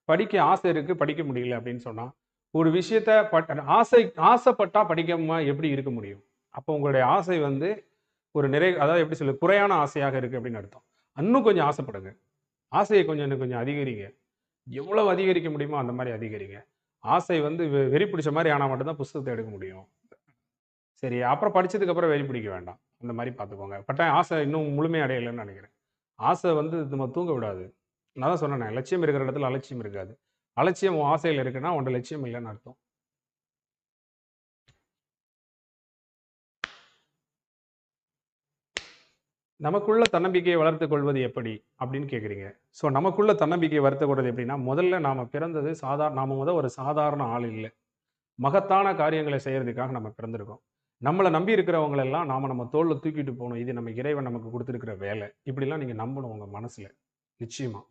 படிக்க ஆசை இருக்கு, படிக்க முடியல அப்படின்னு சொன்னா, ஒரு விஷயத்த ஆசைப்பட்டா படிக்காம எப்படி இருக்க முடியும்? அப்போ உங்களுடைய ஆசை வந்து ஒரு அதாவது எப்படி சொல்றது? குறையான ஆசையாக இருக்கு அப்படின்னு அர்த்தம். இன்னும் கொஞ்சம் ஆசைப்படுங்க. ஆசைய கொஞ்சம் இன்னும் கொஞ்சம் அதிகரிங்க. எவ்வளவு அதிகரிக்க முடியுமோ அந்த மாரி அதிகரிங்க. ஆசை வந்து வெறி பிடிச்ச மாரி ஆனா மட்டும் தான் புஸ்தகத்த எடுக்க முடியும். சரி, அப்புறம் படிச்சதுக்கு அப்புறம் வெறி பிடிக்க வேண்டாம். அந்த மாரி பார்த்துக்கோங்க. ஆசை இன்னும் முழுமை அடையலன்னு நெனைக்கிறேன். ஆசை வந்து நம்ம தூங்க விடாது. நான் தான் சொன்னேனே, லட்சியம் இருக்கிற இடத்துல அலட்சியம் இருக்காது. அலட்சியம் உன் ஆசையில இருக்குன்னா, உன்ட்ட லட்சியம் இல்லன்னு அர்த்தம். நமக்குள்ள தன்னம்பிக்கையை வளர்த்துக் கொள்வது எப்படி? அப்படின்னு கேட்கிறீங்க. ஸோ நமக்குள்ள தன்னம்பிக்கையை வளர்த்துக் கொள்வது எப்படின்னா, முதல்ல நாம பிறந்தது நாம ஒரு சாதாரண ஆள் இல்ல. மகத்தான காரியங்களை செய்யறதுக்காக நம்ம பிறந்திருக்கோம். நம்மள நம்பி இருக்கிறவங்கள எல்லாம் நம்ம தோள்ல தூக்கிட்டு போணும். இது நம்ம இறைவன் நமக்கு குடுத்திருக்கிற வேலை. இப்படிலாம் நீங்க நம்பணும் உங்க மனசுல. நிச்சயமா.